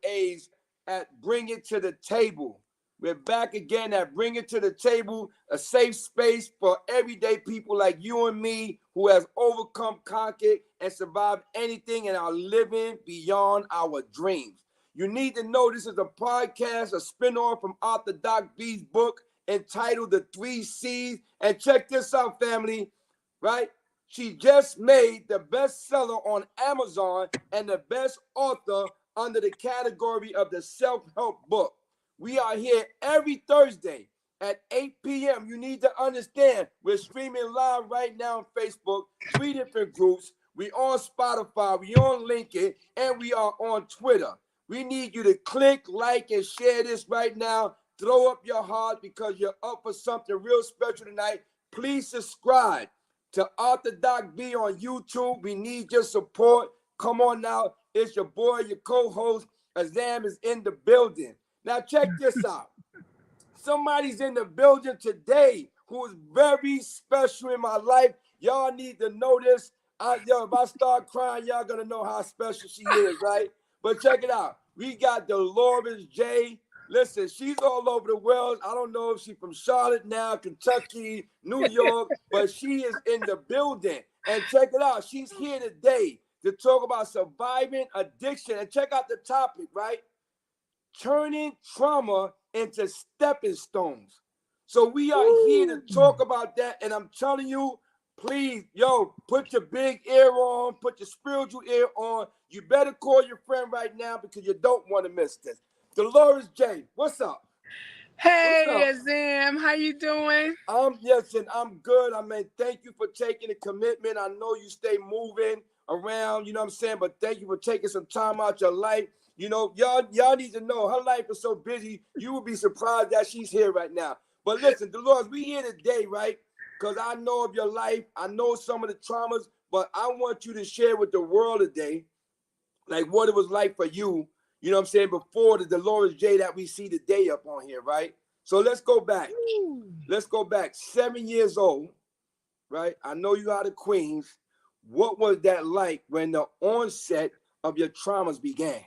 A's at Bring It to the Table. We're back again at Bring It to the Table, a safe space for everyday people like you and me who has overcome, conquered, and survived anything and are living beyond our dreams. You need to know this is a podcast, a spinoff from Arthur Doc B's book entitled The Three C's. And check this out, family, right? She just made the bestseller on Amazon and the best author under the category of the self-help book. We are here every Thursday at 8 p.m. You need to understand we're streaming live right now on Facebook, 3 different groups. We on Spotify, we on LinkedIn, and we are on Twitter. We need you to click, like, and share this right now. Throw up your heart because you're up for something real special tonight. Please subscribe to Arthur Doc B on YouTube. We need your support. Come on now. It's your boy, your co-host. Azam is in the building. Now check this out. Somebody's in the building today who is very special in my life. Y'all need to know this. If I start crying, y'all gonna know how special she is, right? But check it out. We got Delores J. Listen, she's all over the world. I don't know if she's from Charlotte now, Kentucky, New York, but she is in the building. And check it out. She's here today to talk about surviving addiction. And check out the topic, right? Turning trauma into stepping stones. So we are here to talk about that. And I'm telling you, please, put your big ear on, put your spiritual ear on. You better call your friend right now because you don't want to miss this. Delores J, what's up? Hey, Azam, how you doing? I'm good. I mean, thank you for taking the commitment. I know you stay moving around, you know what I'm saying? But thank you for taking some time out your life. You know, y'all need to know her life is so busy. You would be surprised that she's here right now. But listen, Delores, we here today, right? Because I know of your life. I know some of the traumas, but I want you to share with the world today, like what it was like for you, you know what I'm saying, before the Delores J that we see today up on here, right? So let's go back. Let's go back. 7 years old, right? I know you out of Queens. What was that like when the onset of your traumas began?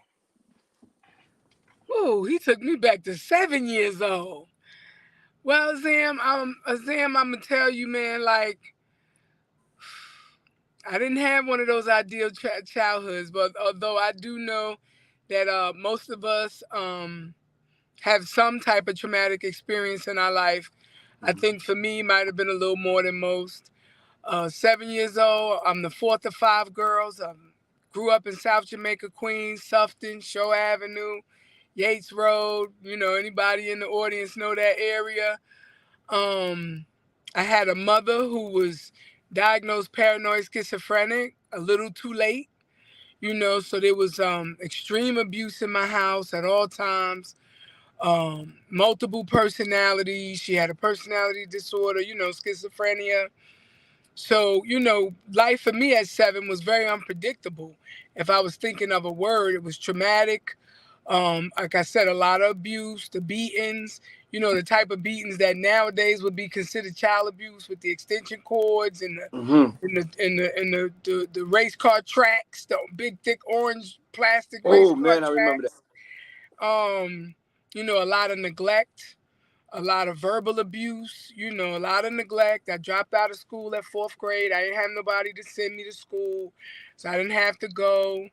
Ooh, he took me back to 7 years old. Well, Azam, I'm gonna tell you, man, like I didn't have one of those ideal childhoods, but although I do know that most of us have some type of traumatic experience in our life. I think for me, might have been a little more than most. 7 years old, I'm the fourth of five girls. Grew up in South Jamaica, Queens, Sufton, Show Avenue, Yates Road. You know, anybody in the audience know that area. I had a mother who was diagnosed paranoid schizophrenic a little too late. You know, so there was extreme abuse in my house at all times. Multiple personalities. She had a personality disorder, you know, schizophrenia. So, you know, life for me at 7 was very unpredictable. If I was thinking of a word, it was traumatic. Like I said, a lot of abuse, the beatings, you know, the type of beatings that nowadays would be considered child abuse with the extension cords and Mm-hmm. the race car tracks, the big thick orange plastic race Oh car man, I remember that. tracks. Um, you know, a lot of neglect, a lot of verbal abuse, you know, a lot of neglect. I dropped out of school at 4th grade. I didn't have nobody to send me to school, so I didn't have to go.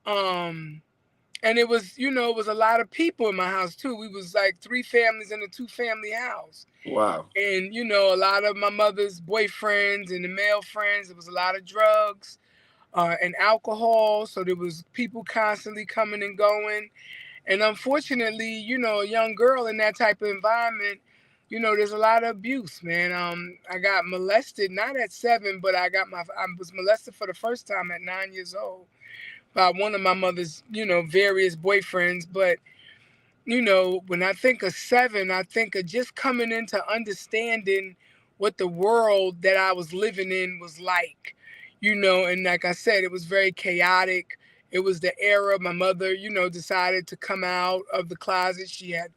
Um, and it was, you know, it was a lot of people in my house too. We was like 3 families in a 2-family house. Wow. And, you know, a lot of my mother's boyfriends and the male friends, there was a lot of drugs and alcohol. So there was people constantly coming and going. And unfortunately, you know, a young girl in that type of environment, you know, there's a lot of abuse, man. I got molested, not at 7, but I was molested for the first time at 9 years old by one of my mother's, you know, various boyfriends. But, you know, when I think of 7, I think of just coming into understanding what the world that I was living in was like, you know, and like I said, it was very chaotic. It was the era my mother, you know, decided to come out of the closet. She had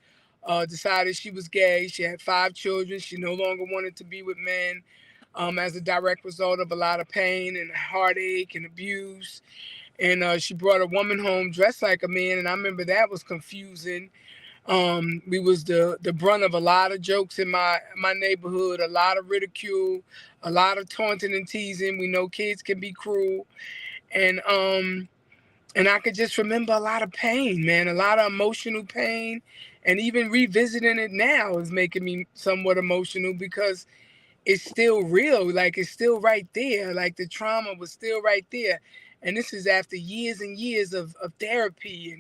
decided she was gay. She had 5 children. She no longer wanted to be with men as a direct result of a lot of pain and heartache and abuse. and she brought a woman home dressed like a man, and I remember that was confusing. We was the brunt of a lot of jokes in my neighborhood, a lot of ridicule, a lot of taunting and teasing. We know kids can be cruel, and and I could just remember a lot of pain, man, a lot of emotional pain, and even revisiting it now is making me somewhat emotional because it's still real, like it's still right there, like the trauma was still right there, and this is after years and years of therapy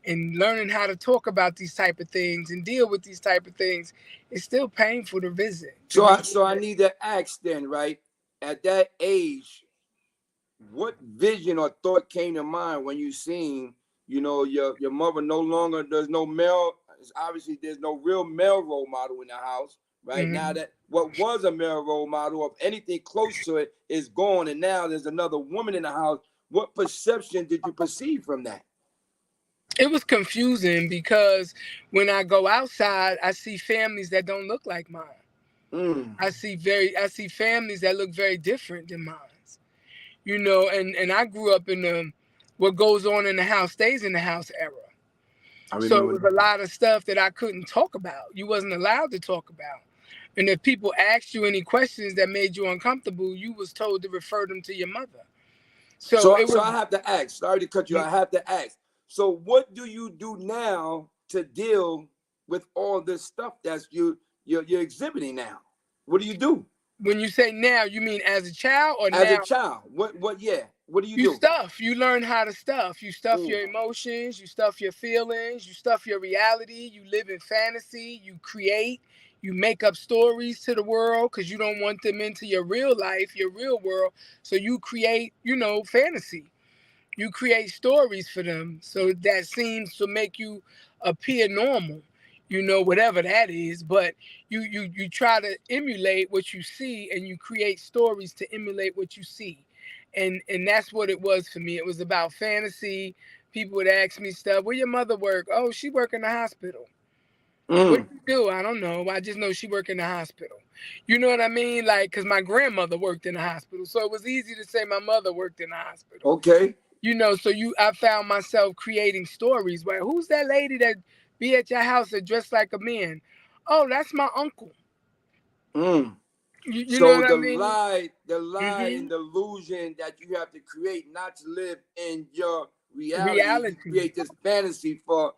and learning how to talk about these type of things and deal with these type of things. It's still painful to visit to So I revisit. need to ask then, right? At that age, what vision or thought came to mind when you seen, your mother no longer, there's no male, obviously there's no real male role model in the house, right? Now Mhm. that what was a male role model of anything close to it is gone, and now there's another woman in the house. What perception did you perceive from that? It was confusing because when I go outside, I see families that don't look like mine. Mm, I see families that look very different than mine. And I grew up in the what goes on in the house stays in the house era. I So it remember was that. a lot of stuff that I couldn't talk about. You wasn't allowed to talk about. And if people asked you any questions that made you uncomfortable, you was told to refer them to your mother. So So, it so was I have to ask. Sorry to cut you. I have to ask. So, what do you do now to deal with all this stuff that's you're exhibiting now? What do you do when you say now, you mean as a child or as a now? child? What? Yeah. What do you You do? stuff. You learn how to stuff. You stuff Mm, your emotions. You stuff your feelings. You stuff your reality. You live in fantasy. You create. You make up stories to the world because you don't want them into your real life, your real world. So you create, fantasy. You create stories for them. So that seems to make you appear normal, whatever that is. But you try to emulate what you see and you create stories to emulate what you see. And that's what it was for me. It was about fantasy. People would ask me stuff. Where your mother work? Oh, she work in the hospital. What mm, do you do? I don't know. I just know she work in the hospital. You know what I mean? Like, cause my grandmother worked in the hospital, so it was easy to say my mother worked in the hospital. okay. I found myself creating stories. Like, who's that lady that be at your house that dressed like a man? Oh, that's my uncle. Mm. You know So what I mean? the lie Hmm. and delusion that you have to create, not to live in your reality. You Reality. create this fantasy for.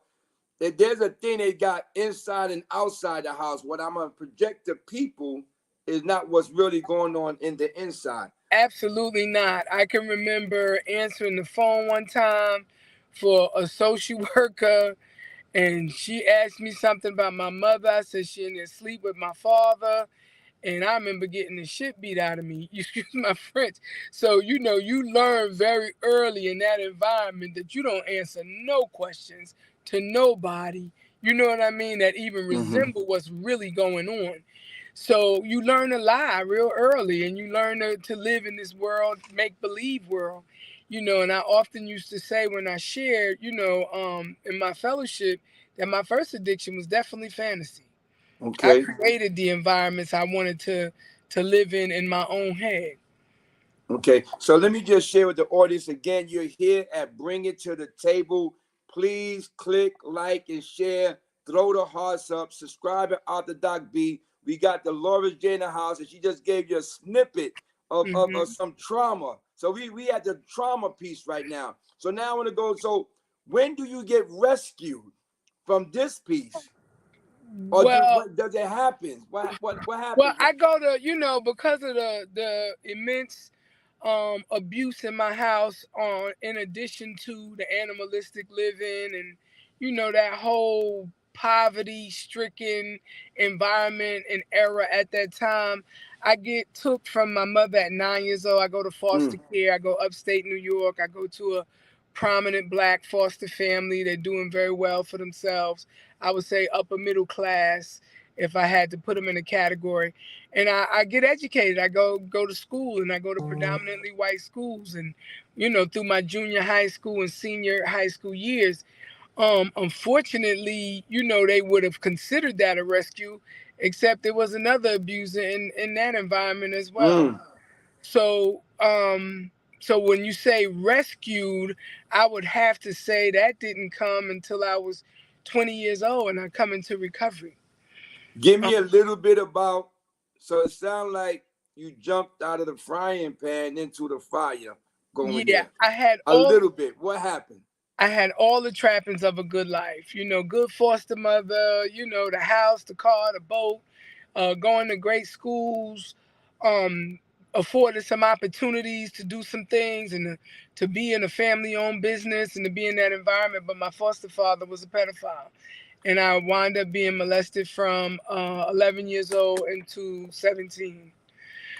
If there's a thing they got inside and outside the house, what I'm gonna project to people is not what's really going on in the inside. Absolutely not. I can remember answering the phone one time for a social worker, and she asked me something about my mother. I said she in there sleep with my father. And I remember getting the shit beat out of me. Excuse my French. So, you learn very early in that environment that you don't answer no questions to nobody. You know what I mean? That even Mm-hmm. resemble what's really going on. So you learn to lie real early and you learn to live in this world, make believe world. And I often used to say when I shared, in my fellowship, that my first addiction was definitely fantasy. I Okay. created the environments I wanted to live in my own head. Okay. So let me just share with the audience again. You're here at Bring It to the Table. Please click like and share. Throw the hearts up. Subscribe at Arthur Doc B. We got Delores J in the house, and she just gave you a snippet of Hmm. some trauma. So we at the trauma piece right now. So now I want to go. So when do you get rescued from this piece? Or Well, what does it happen? What well, happens? I go to because of the immense abuse in my house, on in addition to the animalistic living and that whole poverty stricken environment and era at that time. I get took from my mother at 9 years old. I go to foster Mm, care. I go upstate New York. I go to a prominent black foster family. They're doing very well for themselves. I would say upper middle class if I had to put them in a category. And I get educated. I go to school, and I go to predominantly white schools. And through my junior high school and senior high school years, unfortunately, they would have considered that a rescue, except there was another abuser in that environment as well. mm, So So when you say rescued, I would have to say that didn't come until I was 20 years old and I come into recovery. Give Um, me a little bit about. So it sounds like you jumped out of the frying pan into the fire, going yeah, there. A little bit. What happened? I had all the trappings of a good life. You know, good foster mother, you know, the house, the car, the boat, going to great schools, um, afforded some opportunities to do some things and to be in a family owned business and to be in that environment. But my foster father was a pedophile. And I wound up being molested from 11 years old into 17.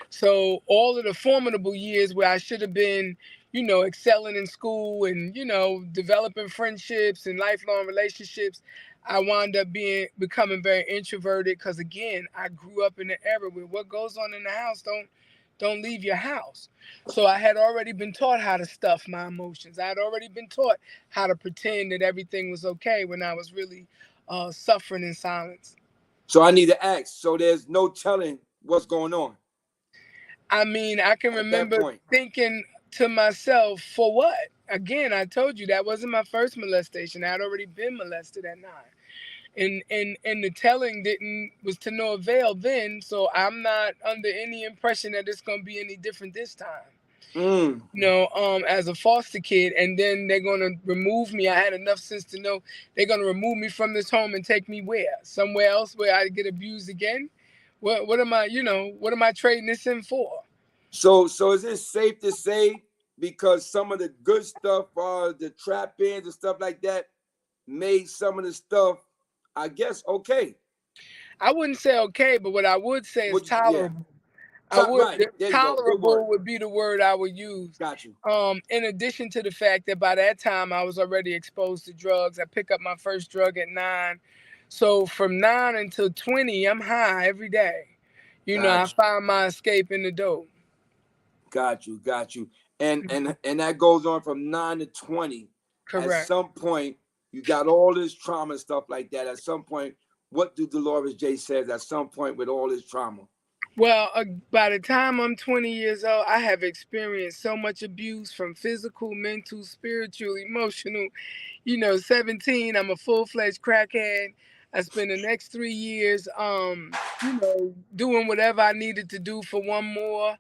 So all of the formidable years where I should have been, you know, excelling in school and, you know, developing friendships and lifelong relationships, I wound up becoming very introverted because again, I grew up in an era where what goes on in the house don't leave your house. So I had already been taught how to stuff my emotions. I had already been taught how to pretend that everything was okay when I was really suffering in silence. So I need to ask. So there's no telling what's going on I mean, I can at that remember point. thinking to myself, for what? Again, I told you that wasn't my first molestation. I had already been molested at 9. And the telling didn't was to no avail then, so I'm not under any impression that it's gonna be any different this time. Mm. You know, as a foster kid, and then they're gonna remove me. I had enough sense to know they're gonna remove me from this home and take me where? Somewhere else where I get abused again? What am I, you know, what am I trading this in for? So is it safe to say, because some of the good stuff are the trap ins and stuff like that, made some of the stuff, I guess, okay. I wouldn't say okay, but what I would say is Would you, yeah. tolerable. I would Right. There you go. Good word. tolerable would be the word I would use. Got you. In addition to the fact that by that time I was already exposed to drugs. I picked up my first drug at 9. So from 9 until 20, I'm high every day. You know, I Got you. found my escape in the dope. Got you. Got you. And that goes on from 9 to 20. At Correct. some point, you got all this trauma and stuff like that. At some point, what do Delores J says at some point with all this trauma? Well, by the time I'm 20 years old, I have experienced so much abuse from physical, mental, spiritual, emotional. You know, 17, I'm a full-fledged crackhead. I spent the next 3 years, you know, doing whatever I needed to do for one more.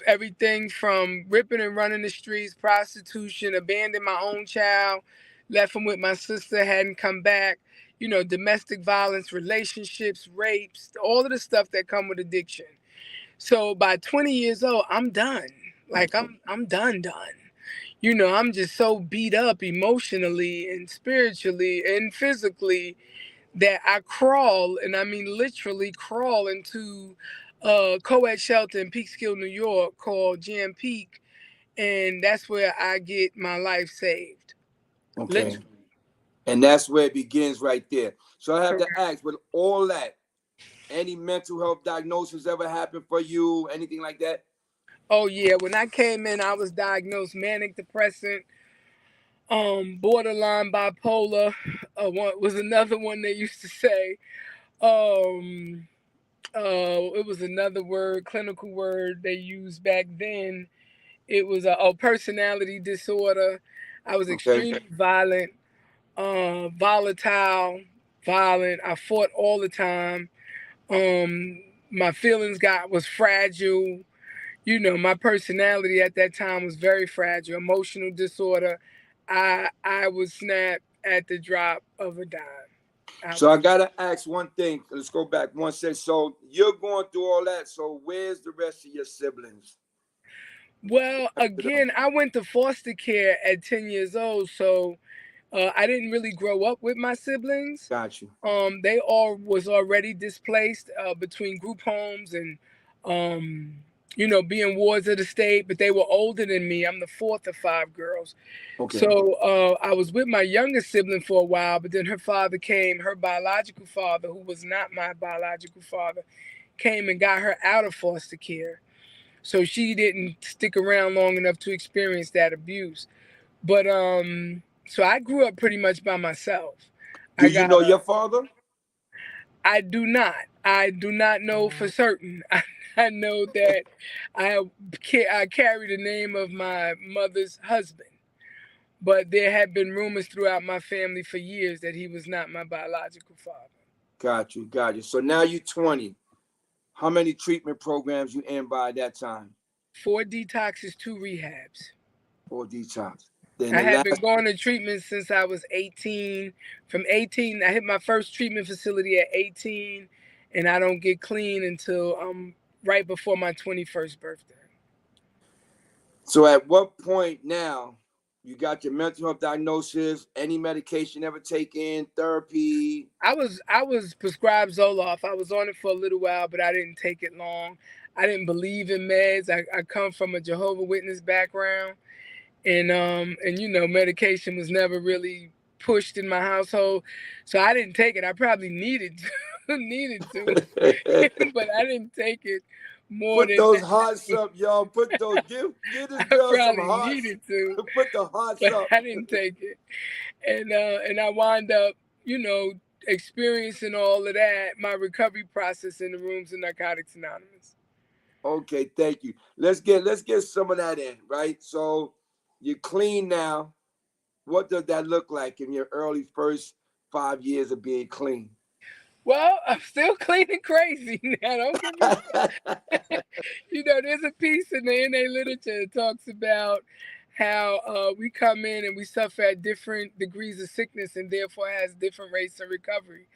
Everything from ripping and running the streets, prostitution, abandoned my own child, left him with my sister, hadn't come back. You know, domestic violence, relationships, rapes, all of the stuff that come with addiction. So by 20 years old, I'm done. Like I'm done. You know, I'm just so beat up emotionally and spiritually and physically that I crawl, and I mean literally crawl into a co-ed shelter in Peekskill, New York called Jam Peak, and that's where I get my life saved. Okay. Literally. And that's where it begins right there. So I have to Correct. ask, with all that, any mental health diagnosis ever happened for you? Anything like that? Oh yeah, when I came in, I was diagnosed manic depressant, borderline bipolar. One was another one they used to say. Um, it was another word, clinical word they used back then. It was a personality disorder. I was Okay. extremely violent, volatile, violent. I fought all the time. My feelings got was fragile. You know, my personality at that time was very fragile. Emotional disorder. I would snap at the drop of a dime. I So I was. gotta ask one thing. Let's go back one second. So you're going through all that. So where's the rest of your siblings? Well, To them. again, I went to foster care at 10 years old, so I didn't really grow up with my siblings. Got you. They all was already displaced between group homes and, you know, being wards of the state. But they were older than me. I'm the fourth of 5 girls, Okay. so I was with my youngest sibling for a while. But then her father came, her biological father, who was not my biological father, came and got her out of foster care. So she didn't stick around long enough to experience that abuse. But so I grew up pretty much by myself. Do I you got know your father? I do not. I do not know for certain. I know that I I carry the name of my mother's husband, but there have been rumors throughout my family for years that he was not my biological father. Got you, got you. So now you're 20. How many treatment programs you in by that time? 4 detoxes, 2 rehabs. Or detox? Then I the have last. been going to treatment since I was 18. From 18, I hit my first treatment facility at 18, and I don't get clean until right before my 21st birthday. So at what point now you got your mental health diagnosis? Any medication ever taken? Therapy? I was prescribed Zoloft. I was on it for a little while, but I didn't take it long. I didn't believe in meds. I come from a Jehovah Witness background, and medication was never really pushed in my household, so I didn't take it. I probably needed to, needed to, but I didn't take it more Put than those hearts up, y'all. Put those. Give this I girl some probably hearts. needed to, Put the hearts but up. I didn't take it. And I wound up, you know, experiencing all of that, my recovery process in the rooms of Narcotics Anonymous. Okay, thank you. Let's get some of that in, right? So you're clean now. What does that look like in your early first 5 years of being clean? Well, I'm still clean and crazy now. Don't get me wrong. There's a piece in the NA literature that talks about how we come in and we suffer at different degrees of sickness and therefore has different rates of recovery.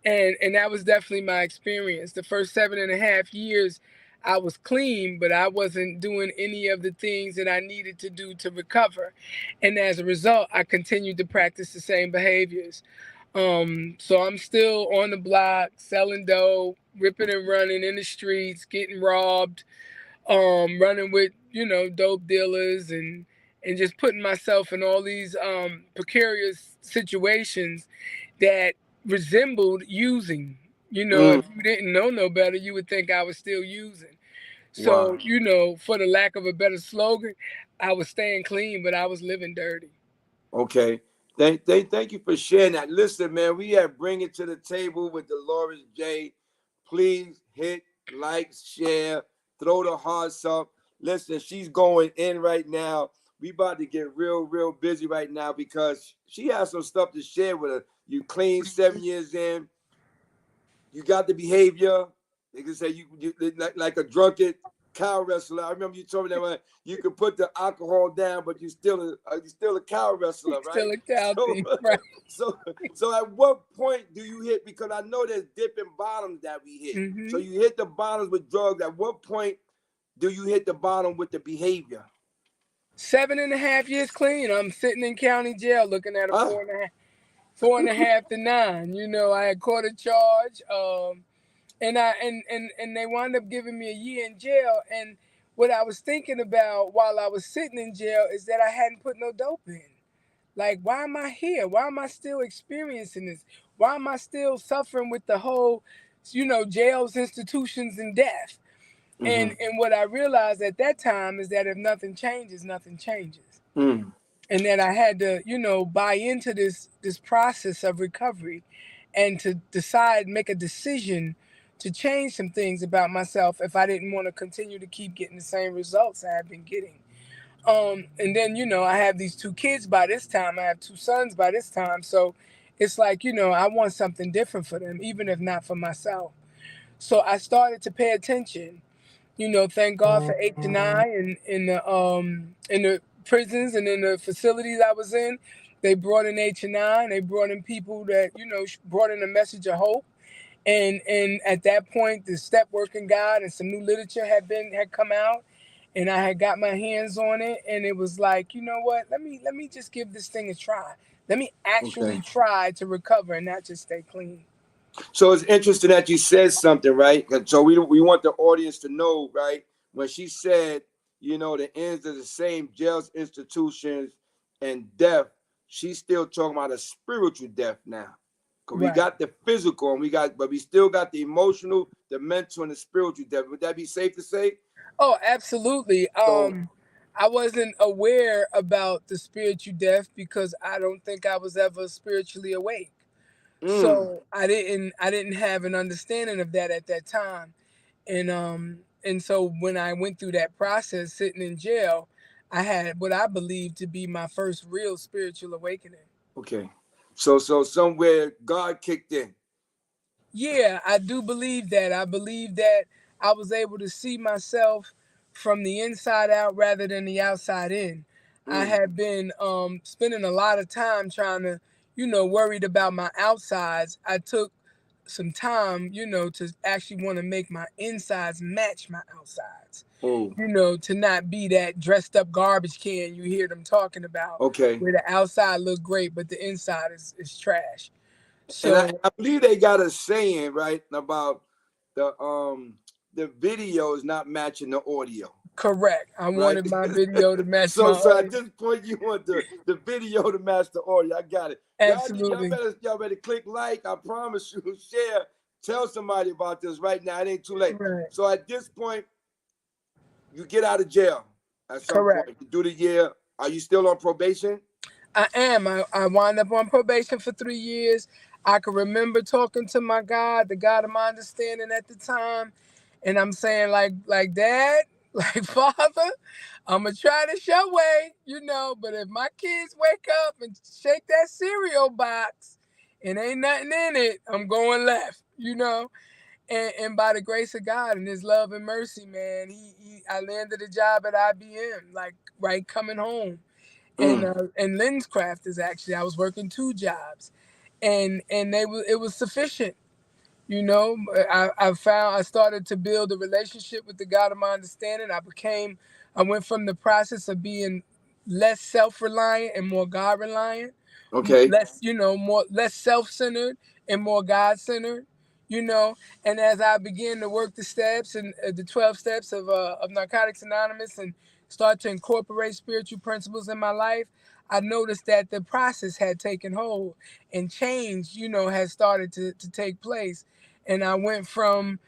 And that was definitely my experience. The first 7.5 years, I was clean, but I wasn't doing any of the things that I needed to do to recover. And as a result, I continued to practice the same behaviors. So I'm still on the block, selling dope, ripping and running in the streets, getting robbed, running with dope dealers, and just putting myself in all these precarious situations that resembled using. Mm, If you didn't know no better, you would think I was still using. So, wow. for the lack of a better slogan, I was staying clean, but I was living dirty. Okay. Thank you for sharing that. Listen, man, we have Bring It to the Table with Delores J. Please hit like, share, throw the hearts up. Listen, she's going in right now. We about to get real busy right now because she has some stuff to share with us. You clean 7 years in. You got the behavior. They can say you like a drunken cow wrestler. I remember you told me that one. You could put the alcohol down, but you still a cow wrestler, right? Still a cow So thief, right? so so at what point do you hit? Because I know there's dipping bottoms that we hit. So hmm you hit the bottoms with drugs. At what point do you hit the bottom with the behavior? 7.5 years clean. I'm sitting in county jail looking at a Huh? 4.5 to 9. I had caught a charge, and they wound up giving me a year in jail. And what I was thinking about while I was sitting in jail is that I hadn't put no dope in. Like, why am I here? Why am I still experiencing this? Why am I still suffering with the whole, jails, institutions, and death? And Mm-hmm. and what I realized at that time is that if nothing changes, nothing changes. Mm. And that I had to, buy into this process of recovery, and to decide, make a decision to change some things about myself if I didn't want to continue to keep getting the same results I had been getting. And then, I have these 2 kids by this time. I have 2 sons by this time. So it's like, I want something different for them, even if not for myself. So I started to pay attention. Thank God for H&I, and in the prisons and in the facilities I was in. They brought in H&I, and they brought in people that brought in a message of hope. And at that point, the step working God and some new literature had come out, and I had got my hands on it, and it was like, you know what? Let me just give this thing a try. Let me actually Okay. try to recover and not just stay clean. So it's interesting that you said something, right? So we want the audience to know, right? When she said, the ends are the same, jails, institutions, and death, she's still talking about a spiritual death now. Because we Right. got the physical but we still got the emotional, the mental, and the spiritual death. Would that be safe to say? Oh, absolutely. So, I wasn't aware about the spiritual death because I don't think I was ever spiritually awake. mm, So I didn't have an understanding of that at that time. And so when I went through that process sitting in jail, I had what I believe to be my first real spiritual awakening. Okay. So somewhere God kicked in. Yeah, I do believe that. I believe that I was able to see myself from the inside out rather than the outside in. I Mm. had been spending a lot of time trying to, worried about my outsides. I took some time, to actually want to make my insides match my outsides. Oh, To not be that dressed up garbage can you hear them talking about, okay. where the outside look great but the inside is trash. And I, So I believe they got a saying, right, about the the video is not matching the audio, correct. I right? wanted my video to match my So at audio. this point you want the video to match the audio. I got it. Absolutely. Y'all better click like. I promise you, share, tell somebody about this right now. It ain't too late. Right. So at this point, you get out of jail at some Correct. point. You do the year. Are you still on probation? I am. I wound up on probation for 3 years. I can remember talking to my God, the God of my understanding at the time, and I'm saying like Dad, like Father, I'm gonna try this your way, But if my kids wake up and shake that cereal box and ain't nothing in it, I'm going left. And by the grace of God and His love and mercy, man, I landed a job at IBM, like right coming home, and Mm. Lenscraft is actually I was working 2 jobs, and it was sufficient. I started to build a relationship with the God of my understanding. I went from the process of being less self-reliant and more God-reliant, Okay. less self-centered and more God-centered, you know. And as I began to work the steps and the 12 steps of Narcotics Anonymous and start to incorporate spiritual principles in my life, I noticed that the process had taken hold and change, had started to take place. And I went from,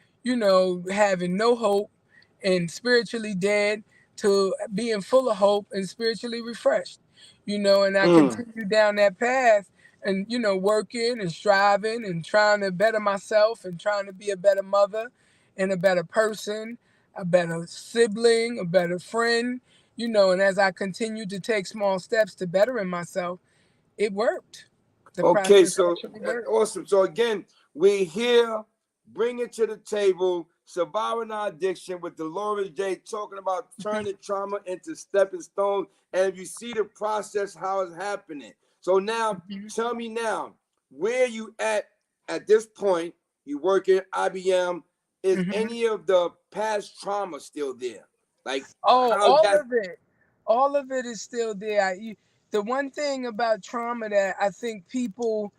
having no hope and spiritually dead to being full of hope and spiritually refreshed, and I Mm. continued down that path and, working and striving and trying to better myself and trying to be a better mother and a better person, a better sibling, a better friend, and as I continued to take small steps to bettering myself, it worked. The Okay, process so actually worked. awesome. So again, we here, bring it to the table, surviving our addiction with Delores J, talking about turning trauma into stepping stones. And if you see the process, how it's happening. So now, tell me now, where you at this point? You work at IBM. Is Hmm. any of the past trauma still there? Like Oh, how that? all of it is still there. The one thing about trauma that I think people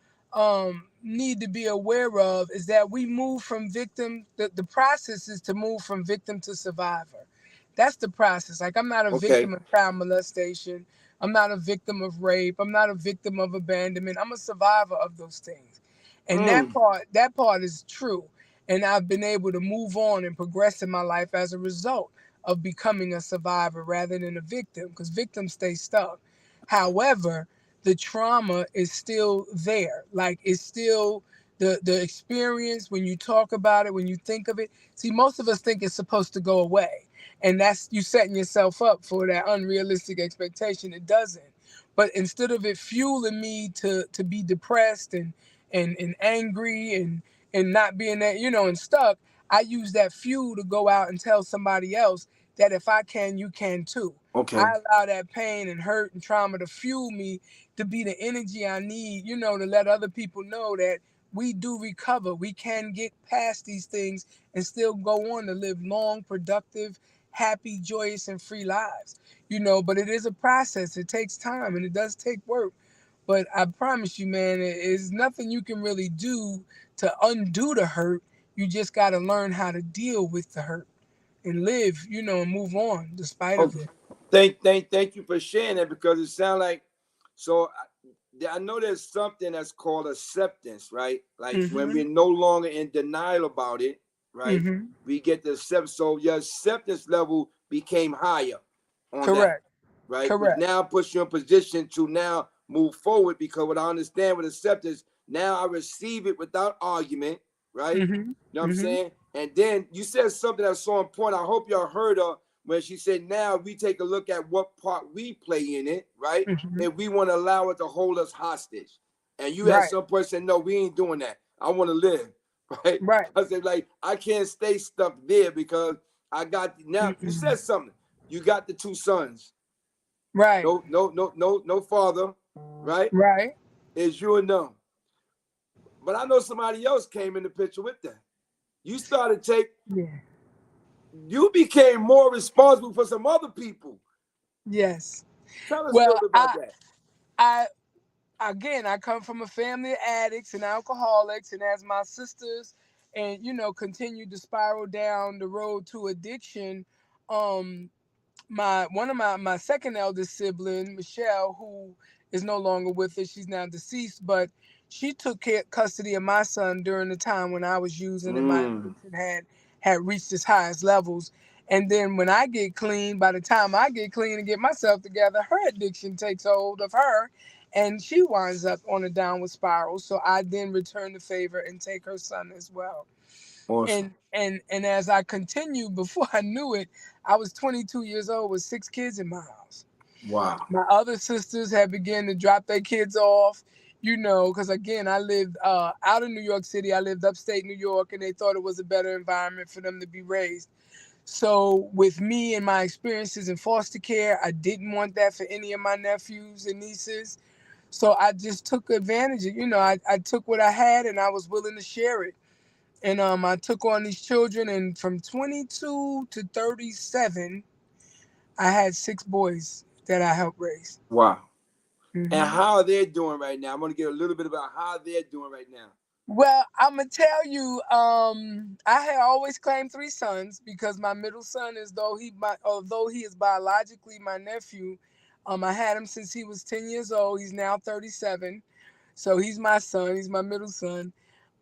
need to be aware of is that we move from victim. The process is to move from victim to survivor. That's the process. Like, I'm not a Okay. victim of child molestation. I'm not a victim of rape. I'm not a victim of abandonment. I'm a survivor of those things, and Mm. that part is true. And I've been able to move on and progress in my life as a result of becoming a survivor rather than a victim, because victims stay stuck. However, the trauma is still there. Like, it's still the experience when you talk about it, when you think of it. See, most of us think it's supposed to go away. And that's you setting yourself up for that unrealistic expectation. It doesn't. But instead of it fueling me to be depressed and angry and not being that, and stuck, I use that fuel to go out and tell somebody else that if I can, you can too. I Okay. allow that pain and hurt and trauma to fuel me to be the energy I need, to let other people know that we do recover. We can get past these things and still go on to live long, productive, happy, joyous, and free lives. But it is a process. It takes time and it does take work. But I promise you, man, it is nothing you can really do to undo the hurt. You just got to learn how to deal with the hurt and live, and move on despite of Okay. it. Thank you for sharing that because it sounds like so. I know there's something that's called acceptance, right? Like when Mm-hmm. we're no longer in denial about it, right? Mm-hmm. We get the accept. So your acceptance level became higher on that, Correct. right? Which Correct. now puts you in position to now move forward because what I understand with acceptance, now I receive it without argument, right? Mm-hmm. You know what I'm Mm-hmm. saying? And then you said something that's so important. I hope y'all heard her when she said, now we take a look at what part we play in it, right? Mm-hmm. And we want to allow it to hold us hostage. And you at Right. some point said, no, we ain't doing that. I want to live, right? Right. I said, like, I can't stay stuck there because I got, now you Mm-mm. said something. You got the two sons. Right. No father, right? Right. It's you and them. But I know somebody else came in the picture with that. You started take, Yeah. you became more responsible for some other people. Yes. Tell us a little Well, bit about that. I again, I come from a family of addicts and alcoholics, and as my sisters and continued to spiral down the road to addiction, um, my one of my second eldest sibling, Michelle, who is no longer with us, she's now deceased, but she took custody of my son during the time when I was using and my Mm. addiction had reached its highest levels. And then when I get clean, by the time I get clean and get myself together, her addiction takes hold of her and she winds up on a downward spiral. So I then return the favor and take her son as well. Awesome. And as I continued, before I knew it, I was 22 years old with 6 kids in my house. Wow. My other sisters had begun to drop their kids off, because again, I lived out of New York City. I lived upstate New York, and they thought it was a better environment for them to be raised. So with me and my experiences in foster care, I didn't want that for any of my nephews and nieces. So I just took advantage of, I took what I had and I was willing to share it. And I took on these children, and from 22 to 37, I had 6 boys that I helped raise. Wow. And Hmm. how are they doing right now? I'm going to get a little bit about how they're doing right now. Well, I'm gonna tell you, I had always claimed 3 sons because my middle son is although he is biologically my nephew, I had him since he was 10 years old. He's now 37, so he's my son. He's my middle son.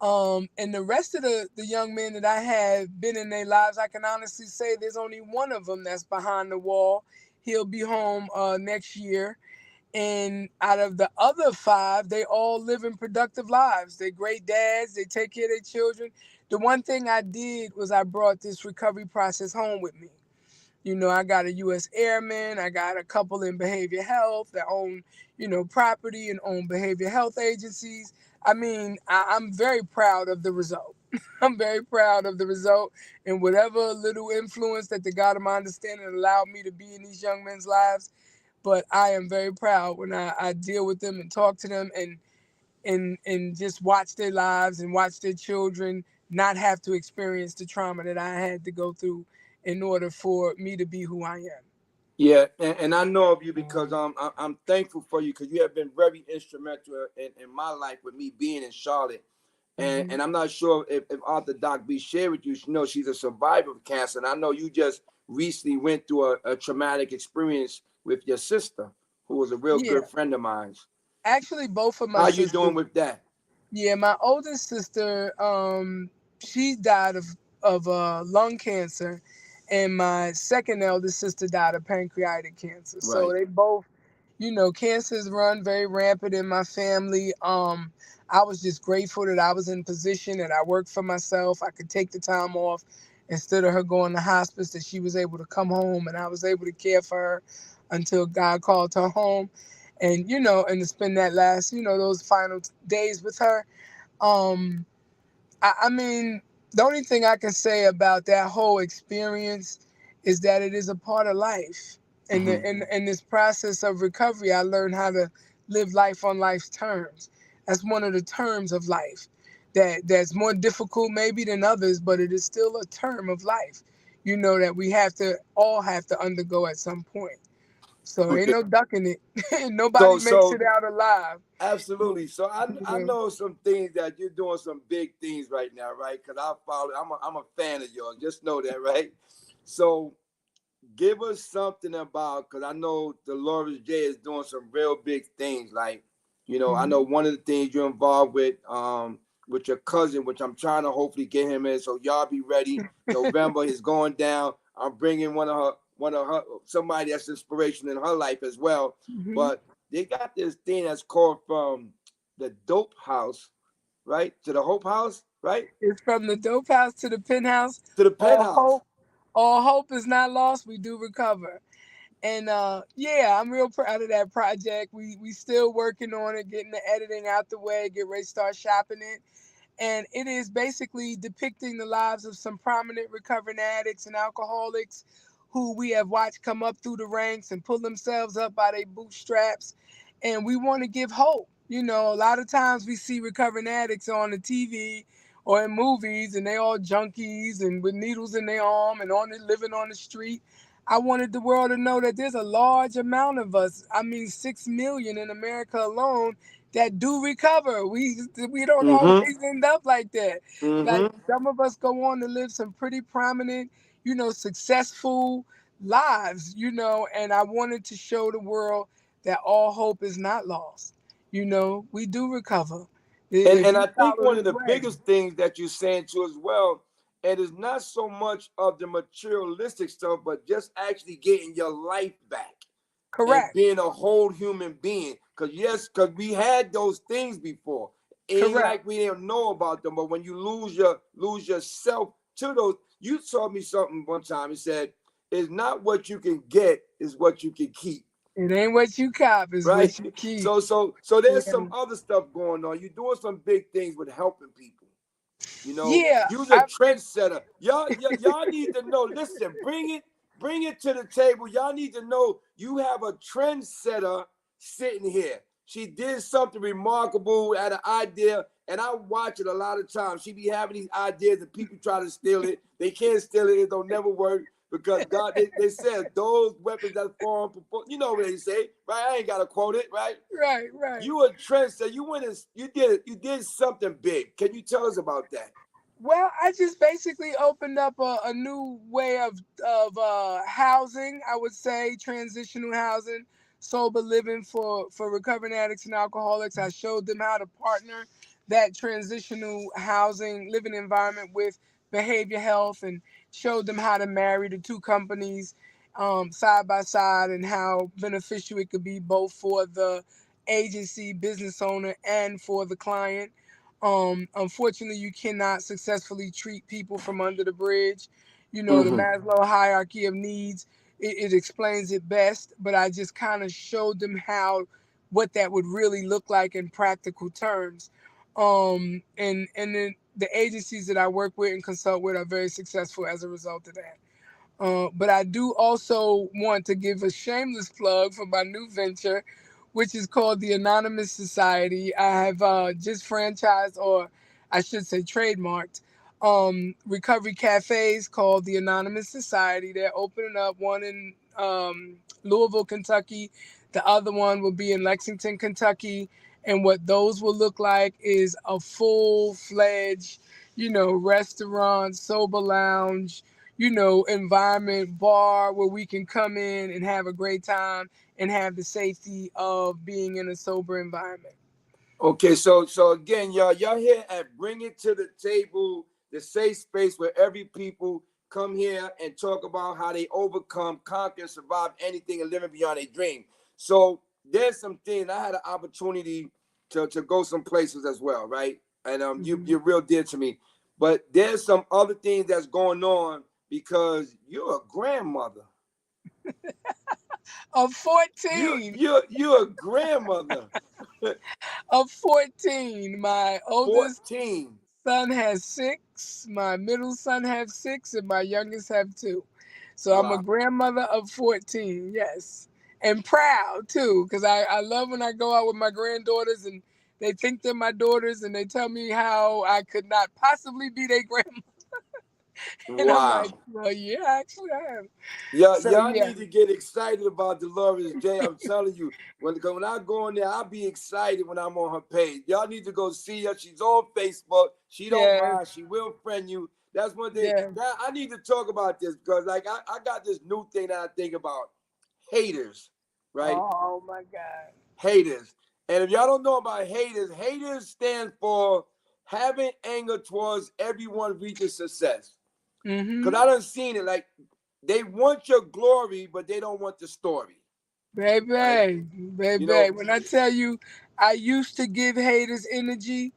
And the rest of the young men that I have been in their lives, I can honestly say there's only one of them that's behind the wall. He'll be home next year. And out of the other 5, they all live in productive lives. They're great dads. They take care of their children. The one thing I did was I brought this recovery process home with me. I got a U.S. Airman. I got a couple in behavior health that own, property and own behavior health agencies. I mean, I'm very proud of the result. I'm very proud of the result, and whatever little influence that the God of my understanding allowed me to be in these young men's lives. But I am very proud when I deal with them and talk to them and just watch their lives and watch their children not have to experience the trauma that I had to go through in order for me to be who I am. Yeah, and I know of you because I'm thankful for you because you have been very instrumental in my life with me being in Charlotte. And Hmm. I'm not sure if Arthur Doc B shared with you, she's a survivor of cancer. And I know you just recently went through a traumatic experience with your sister, who was a real Yeah, good friend of mine. actually, both of my How you doing sisters. with that? Yeah, my oldest sister, she died of lung cancer, and my second eldest sister died of pancreatic cancer. So Right. they both, cancers run very rampant in my family. I was just grateful that I was in position that I worked for myself. I could take the time off instead of her going to hospice. That she was able to come home, and I was able to care for her until God called her home, and and to spend that last, those final days with her. um I mean, the only thing I can say about that whole experience is that it is a part of life. And Hmm. in this process of recovery, I learned how to live life on life's terms. That's one of the terms of life that's more difficult maybe than others, but it is still a term of life. That we all have to undergo at some point. So ain't no ducking it. Nobody So makes it so out alive. absolutely. So You I know. know some things that you're doing some big things right now, right? Because I follow. I'm a fan of yours. Just know that, right? So give us something about because I know Delores J is doing some real big things. Like, I know Mhm. one of the things you're involved with your cousin, which I'm trying to hopefully get him in. So y'all be ready. November is going down. I'm bringing one of her somebody that's inspiration in her life as well. Mhm. But they got this thing that's called from the Dope House, right, to the Hope House. right? It's from the dope house to the penthouse. To the All penthouse. hope, all hope is not lost. We do recover. And yeah, I'm real proud of that project. We still working on it, getting the editing out the way, get ready to start shopping it. And it is basically depicting the lives of some prominent recovering addicts and alcoholics who we have watched come up through the ranks and pull themselves up by their bootstraps. And we want to give hope. You know, a lot of times we see recovering addicts on the TV or in movies, and they all junkies and with needles in their arm and on it living on the street. I wanted the world to know that there's a large amount of us. I mean, 6 million in America alone that do recover. We don't Mm-hmm. always end up like that. Like Mm-hmm. some of us go on to live some pretty prominent, successful lives, and I wanted to show the world that all hope is not lost. We do recover. If And you I think follow one of this the way. biggest things that you're saying to as well, and it's not so much of the materialistic stuff, but just actually getting your life back and Correct. being a whole human being. Because yes, because we had those things before. It ain't Correct. like we didn't know about them, but when you lose yourself to those, you told me something one time. He said, "It's not what you can get, it's what you can keep." It ain't what you cop, it's Right? what you keep. So there's Yeah. some other stuff going on. You're doing some big things with helping people. You know, Yeah. you're a trendsetter. Y'all need to know. Listen, bring it to the table. Y'all need to know you have a trendsetter sitting here. She did something remarkable, had an idea, and I watch it a lot of times. She be having these ideas and people try to steal it. They can't steal it. It don't never work because God, they said those weapons that form, you know what they say, right? I ain't got to quote it, right? Right, right. You a trendsetter. You went and you did something big. Can you tell us about that? Well, I just basically opened up a new way of housing. I would say transitional housing, sober living for recovering addicts and alcoholics. I showed them how to partner that transitional housing living environment with behavior health, and showed them how to marry the two companies side by side, and how beneficial it could be both for the agency business owner and for the client. Unfortunately, you cannot successfully treat people from under the bridge. The Mm-hmm. Maslow hierarchy of needs, it explains it best, but I just kind of showed them what that would really look like in practical terms. And then the agencies that I work with and consult with are very successful as a result of that. But I do also want to give a shameless plug for my new venture, which is called the Anonymous Society. I have just franchised, or I should say trademarked, recovery cafes called the Anonymous Society. They're opening up one in Louisville, Kentucky. The other one will be in Lexington, Kentucky. And what those will look like is a full-fledged, restaurant, sober lounge, environment, bar where we can come in and have a great time and have the safety of being in a sober environment. Okay, so again, y'all here at Bring It to the Table, the safe space where every people come here and talk about how they overcome, conquer, and survive anything and living beyond a dream. So there's some things I had an opportunity to go some places as well, right? And Mhm. you're real dear to me. But there's some other things that's going on because you're a grandmother. Of You 14, you you're a grandmother. of 14, my oldest 14. son has six, my middle son has six, and my youngest have two. So I'm a Wow. grandmother of 14, yes. And proud too, because I love when I go out with my granddaughters and they think they're my daughters and they tell me how I could not possibly be their grandma. And I'm like, Wow. well, yeah, actually I am. So Y'all yeah, need to get excited about Delores J. I'm telling you, when I go on there, I'll be excited when I'm on her page. Y'all need to go see her. She's on Facebook. She don't yes, mind. She will friend you. That's one thing. yes. Now I need to talk about this because like I got this new thing that I think about. Haters, right? Oh my God. Haters. And if y'all don't know about haters, haters stand for having anger towards everyone reaching success. Cause Mm-hmm. I done seen it. Like they want your glory, but they don't want the story, right? Baby, You know. baby. When I tell you, I used to give haters energy.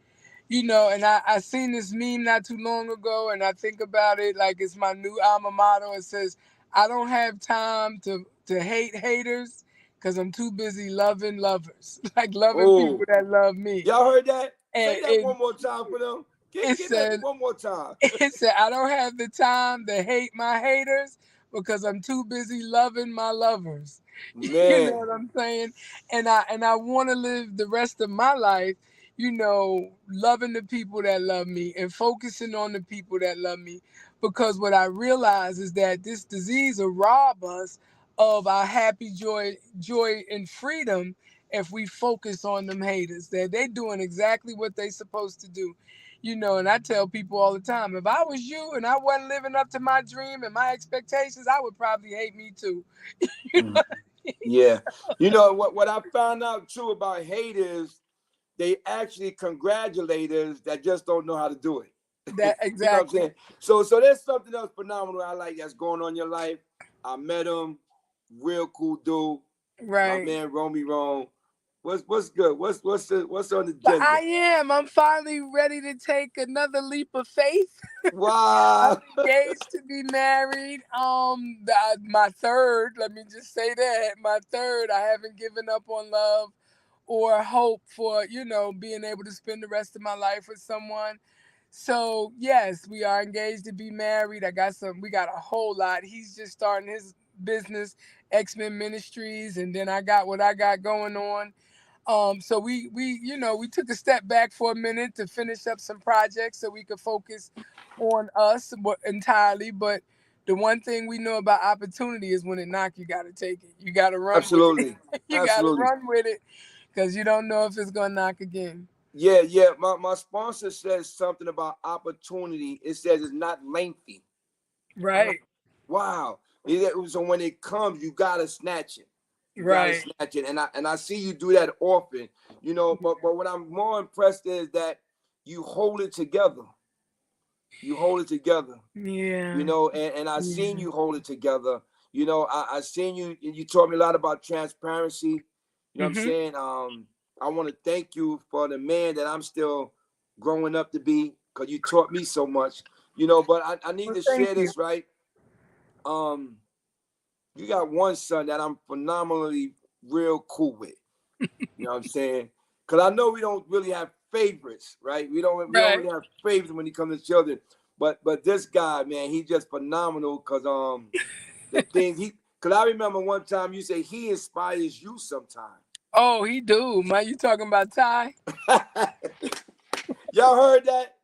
And I seen this meme not too long ago, and I think about it like it's my new alma mater. It says, "I don't have time to hate haters, because I'm too busy loving lovers, like loving people Oh, that love me." y'all heard that? And Say that one more time for them. it Get that said, one more time. it said, "I don't have the time to hate my haters because I'm too busy loving my lovers." You know Man. what I'm saying? And I want to live the rest of my life, loving the people that love me and focusing on the people that love me, because what I realize is that this disease will rob us of our happy joy and freedom if we focus on them haters. That they doing exactly what they supposed to do. And I tell people all the time, if I was you and I wasn't living up to my dream and my expectations, I would probably hate me too. You Mhm. know? Yeah. You know what I found out too about haters, they actually congratulators that just don't know how to do it. That You know what I'm exactly. saying? So there's something else phenomenal I like that's going on in your life. I met him, real cool dude. My Right. man Romy Rome. What's good? What's on the But I agenda? am. I'm finally ready to take another leap of faith. I'm Wow. engaged to be married. My third. Let me just say that my third. I haven't given up on love or hope for being able to spend the rest of my life with someone. So yes, we are engaged to be married. We got a whole lot. He's just starting his business, X-Men Ministries, and then I got what I got going on. So we took a step back for a minute to finish up some projects so we could focus on us entirely. But the one thing we know about opportunity is when it knock, you got to take it. You got to run with it. Absolutely. You got to Absolutely. run with it because you don't know if it's gonna knock again. Yeah, yeah. My sponsor says something about opportunity. It says it's not lengthy. I'm like, Right, wow. So when it comes, you gotta snatch it. You gotta right. snatch it. And I see you do that often. But what I'm more impressed is that you hold it together. You hold it together. Yeah, And I seen yeah. you hold it together. I seen you taught me a lot about transparency. You know what I'm Mhm. saying? I want to thank you for the man that I'm still growing up to be, because you taught me so much. But I need Well, to thank share you. this, right? Um, you got one son that I'm phenomenally real cool with. You know what I'm saying? Because I know we don't really have favorites, right? We don't Right. really have favorites when it comes to children. But this guy, man, he's just phenomenal because the things he, because I remember one time you say he inspires you sometimes. Oh, he do. Man, you talking about Ty? Y'all heard that?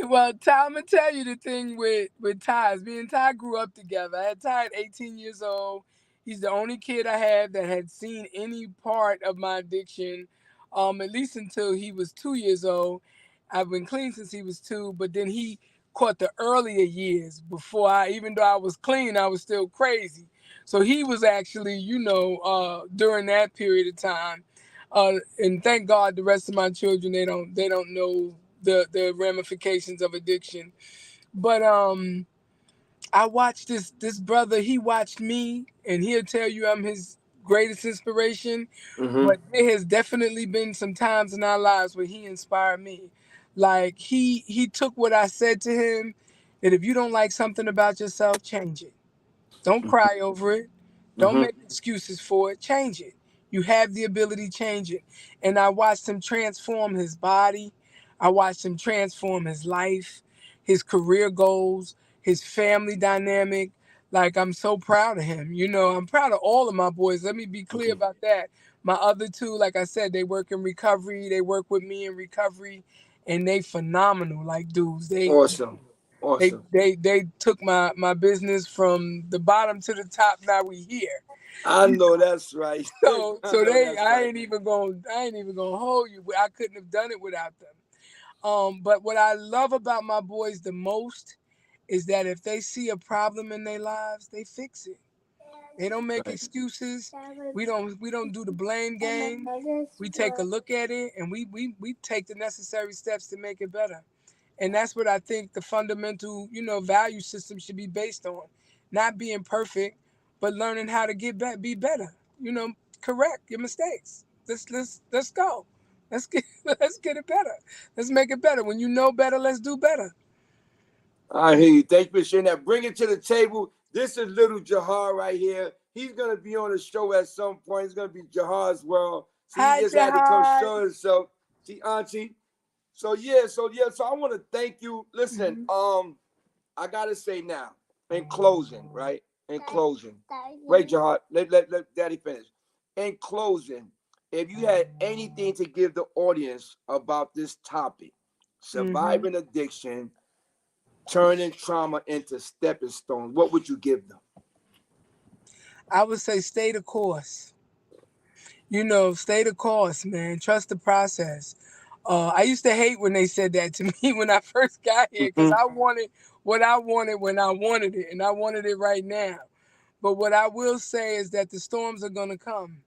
Well, Ty, I'm gonna tell you the thing with Ty. Me and Ty grew up together. I had Ty at 18 years old. He's the only kid I had that had seen any part of my addiction, at least until he was 2 years old. I've been clean since he was two, but then he caught the earlier years before even though I was clean, I was still crazy. So he was actually, during that period of time. And thank God the rest of my children, they don't know the ramifications of addiction. But I watched this brother, he watched me, and he'll tell you I'm his greatest inspiration. Mm-hmm. But there has definitely been some times in our lives where he inspired me. Like he took what I said to him, that if you don't like something about yourself, change it. Don't cry over it. Don't Mm-hmm. make excuses for it. Change it. You have the ability to change it. And I watched him transform his body. I watched him transform his life, his career goals, his family dynamic. Like, I'm so proud of him. I'm proud of all of my boys. Let me be clear Mm-hmm. about that. My other two, like I said, they work in recovery. They work with me in recovery, and they phenomenal. Like dudes, they Awesome. they Awesome. they they took my business from the bottom to the top. Now we here. I You know know. that's right. So I so know they that's right. I ain't even gonna hold you. I couldn't have done it without them. But what I love about my boys the most is that if they see a problem in their lives, they fix it. They don't make Right. excuses. We don't do the blame game. We take a look at it and we take the necessary steps to make it better. And that's what I think the fundamental, value system should be based on. Not being perfect, but learning how to be better. Correct your mistakes. Let's go. Let's get it better. Let's make it better. When you know better, let's do better. I hear you. Thank you for sharing that. Bring it to the table. This is little Jahar right here. He's gonna be on the show at some point. It's gonna be Jahar's world. See, he Hi, just had to come Jihad. show himself. See, Auntie. So I want to thank you. Listen, Mhm. I gotta say now, in closing, right? In closing. Wait, Jahar, let Daddy finish. In closing, if you had anything to give the audience about this topic, Mhm. surviving addiction, turning trauma into stepping stones, what would you give them? I would say stay the course. Stay the course, man. Trust the process. I used to hate when they said that to me when I first got here because Mm-hmm. I wanted what I wanted when I wanted it, and I wanted it right now. But what I will say is that the storms are going to come.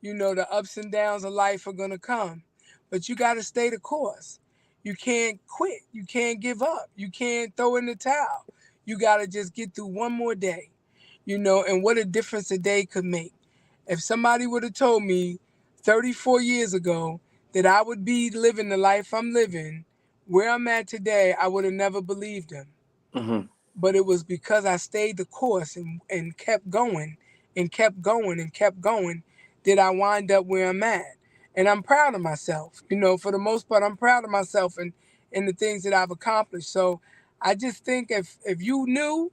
The ups and downs of life are going to come. But you got to stay the course. You can't quit. You can't give up. You can't throw in the towel. You got to just get through one more day, and what a difference a day could make. If somebody would have told me 34 years ago that I would be living the life I'm living, where I'm at today, I would have never believed them. Mm-hmm. But it was because I stayed the course and kept going and kept going and kept going that I wind up where I'm at. And I'm proud of myself. For the most part, I'm proud of myself and the things that I've accomplished. So I just think if you knew,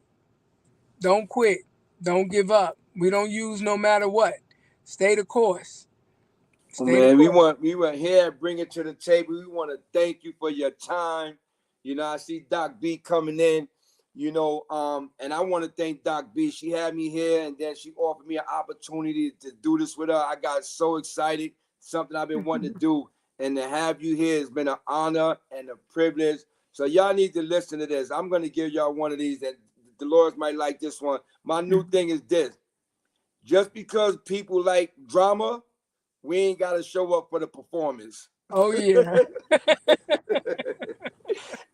don't quit. Don't give up. We don't use no matter what. Stay the course. Oh, Stay the man, we course. want we were here, bring it to the table. We want to thank you for your time. I see Doc B coming in. And I want to thank Doc B. She had me here, and then she offered me an opportunity to do this with her. I got so excited. Something I've been wanting to do, and to have you here has been an honor and a privilege. So y'all need to listen to this. I'm gonna give y'all one of these, and Dolores might like this one. My new thing is this: just because people like drama, we ain't got to show up for the performance. Oh yeah.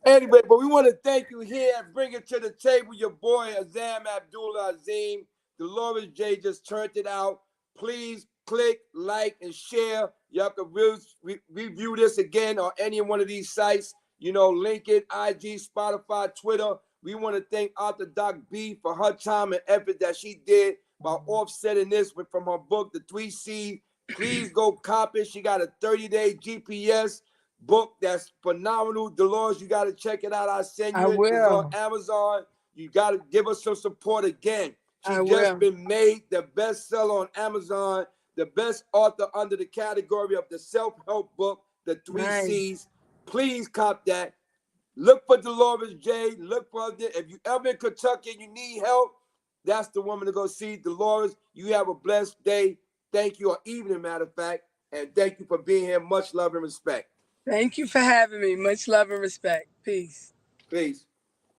Anyway, but we want to thank you here and bring it to the table. Your boy Azam Abdullah Azim. Delores J just turned it out. Please click, like, and share. Y'all can review this again on any one of these sites. Link it, IG, Spotify, Twitter. We want to thank Author Doc B for her time and effort that she did by offsetting this from her book, The 3C. Please go copy it. She got a 30-day GPS book that's phenomenal. Dolores, you got to check it out. I'll send I you it. It's on will. Amazon. You got to give us some support again. I She just will. been made the bestseller on Amazon, the best author under the category of the self-help book, The Three Nice. C's. Please cop that. Look for Delores J. Look for it. If you ever in Kentucky and you need help, that's the woman to go see. Delores, you have a blessed day. Thank you, or evening, matter of fact. And thank you for being here. Much love and respect. Thank you for having me. Much love and respect. Peace. Peace.